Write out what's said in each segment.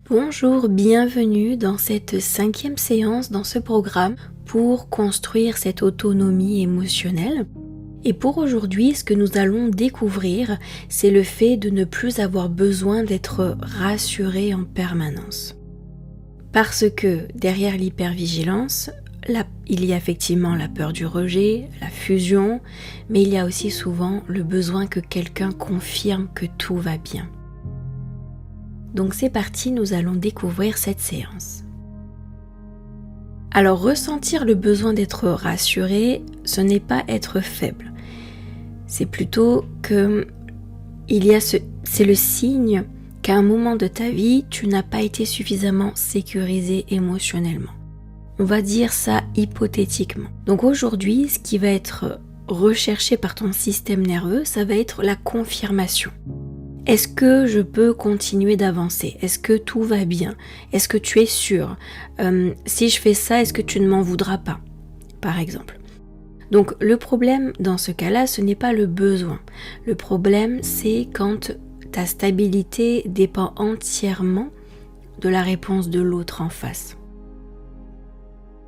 Bonjour, bienvenue dans cette 5e séance dans ce programme pour construire cette autonomie émotionnelle. Et pour aujourd'hui, ce que nous allons découvrir, c'est le fait de ne plus avoir besoin d'être rassuré en permanence. Parce que derrière l'hypervigilance, il y a effectivement la peur du rejet, la fusion, mais il y a aussi souvent le besoin que quelqu'un confirme que tout va bien. Donc c'est parti, nous allons découvrir cette séance. Alors ressentir le besoin d'être rassuré, ce n'est pas être faible. C'est plutôt que c'est le signe qu'à un moment de ta vie, tu n'as pas été suffisamment sécurisé émotionnellement. On va dire ça hypothétiquement. Donc aujourd'hui, ce qui va être recherché par ton système nerveux, ça va être la confirmation. Est-ce que je peux continuer d'avancer? Est-ce que tout va bien? Est-ce que tu es sûr? Si je fais ça, est-ce que tu ne m'en voudras pas? Par exemple. Donc le problème dans ce cas-là, ce n'est pas le besoin. Le problème, c'est quand ta stabilité dépend entièrement de la réponse de l'autre en face.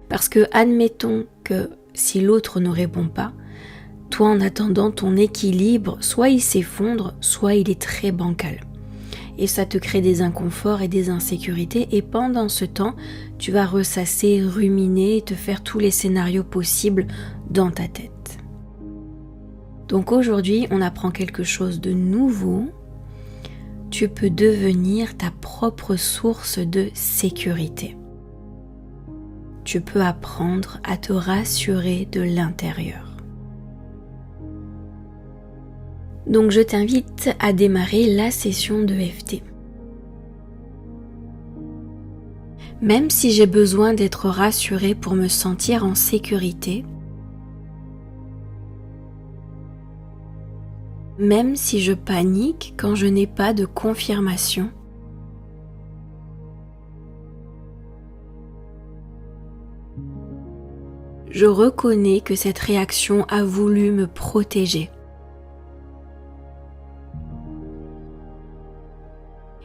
Parce que admettons que si l'autre ne répond pas, toi, en attendant, ton équilibre, soit il s'effondre, soit il est très bancal. Et ça te crée des inconforts et des insécurités. Et pendant ce temps, tu vas ressasser, ruminer, te faire tous les scénarios possibles dans ta tête. Donc aujourd'hui, on apprend quelque chose de nouveau. Tu peux devenir ta propre source de sécurité. Tu peux apprendre à te rassurer de l'intérieur. Donc je t'invite à démarrer la session de EFT. Même si j'ai besoin d'être rassurée pour me sentir en sécurité, même si je panique quand je n'ai pas de confirmation, je reconnais que cette réaction a voulu me protéger.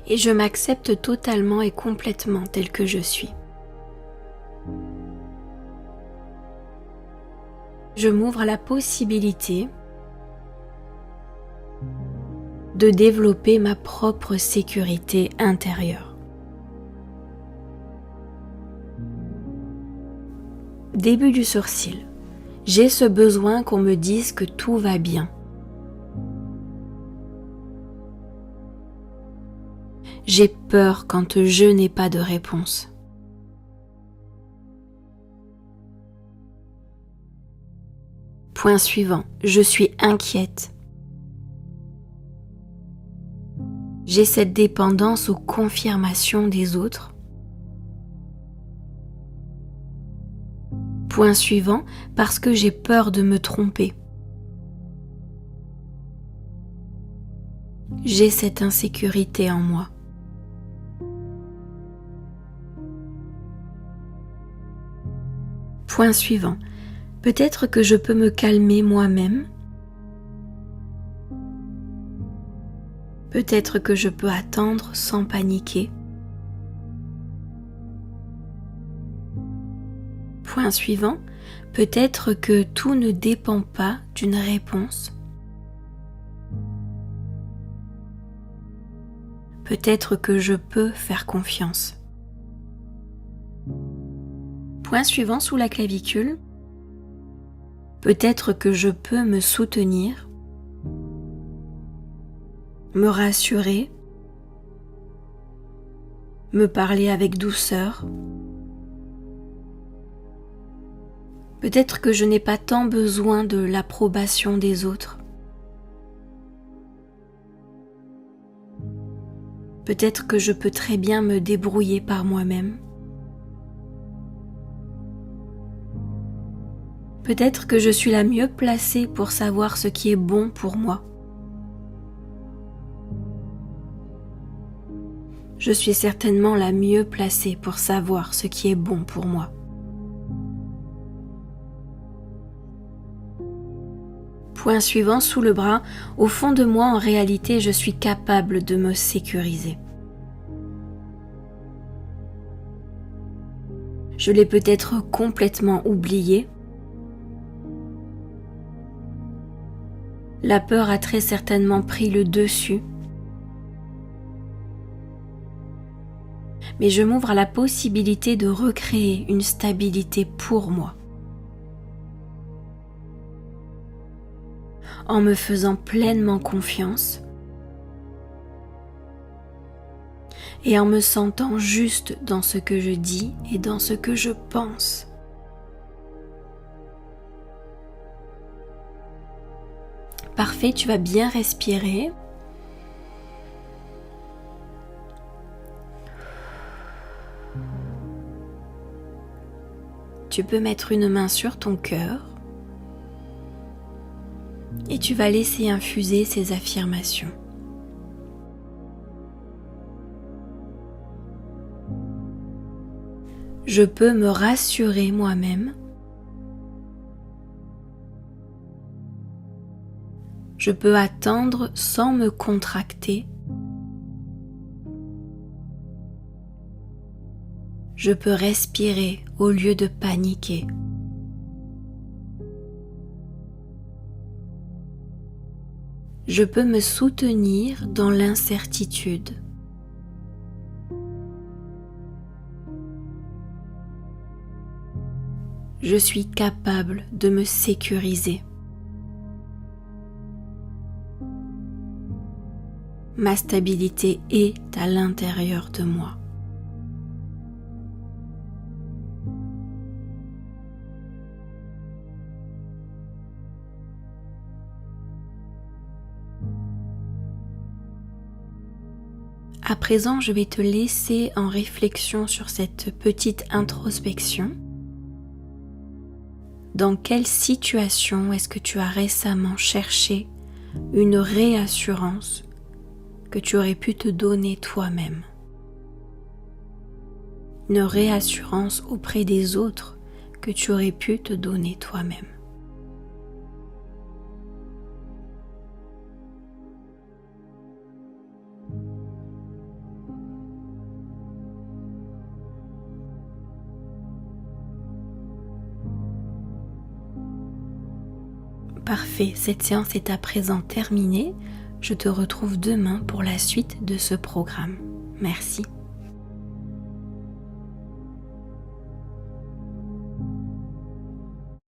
Et je m'accepte totalement et complètement tel que je suis. Je m'ouvre à la possibilité de développer ma propre sécurité intérieure. Début du sourcil. J'ai ce besoin qu'on me dise que tout va bien. J'ai peur quand je n'ai pas de réponse. Point suivant, je suis inquiète. J'ai cette dépendance aux confirmations des autres. Point suivant, parce que j'ai peur de me tromper. J'ai cette insécurité en moi. Point suivant, peut-être que je peux me calmer moi-même. Peut-être que je peux attendre sans paniquer. Point suivant, peut-être que tout ne dépend pas d'une réponse. Peut-être que je peux faire confiance. Point suivant sous la clavicule. Peut-être que je peux me soutenir, me rassurer, me parler avec douceur. Peut-être que je n'ai pas tant besoin de l'approbation des autres. Peut-être que je peux très bien me débrouiller par moi-même. Peut-être que je suis la mieux placée pour savoir ce qui est bon pour moi. Je suis certainement la mieux placée pour savoir ce qui est bon pour moi. Point suivant sous le bras, au fond de moi, en réalité, je suis capable de me sécuriser. Je l'ai peut-être complètement oublié. La peur a très certainement pris le dessus. Mais je m'ouvre à la possibilité de recréer une stabilité pour moi. En me faisant pleinement confiance et en me sentant juste dans ce que je dis et dans ce que je pense. Parfait, tu vas bien respirer. Tu peux mettre une main sur ton cœur et tu vas laisser infuser ces affirmations. Je peux me rassurer moi-même. Je peux attendre sans me contracter. Je peux respirer au lieu de paniquer. Je peux me soutenir dans l'incertitude. Je suis capable de me sécuriser. Ma stabilité est à l'intérieur de moi. À présent, je vais te laisser en réflexion sur cette petite introspection. Dans quelle situation est-ce que tu as récemment cherché une réassurance que tu aurais pu te donner toi-même? Une réassurance auprès des autres que tu aurais pu te donner toi-même. Parfait, cette séance est à présent terminée. Je te retrouve demain pour la suite de ce programme. Merci.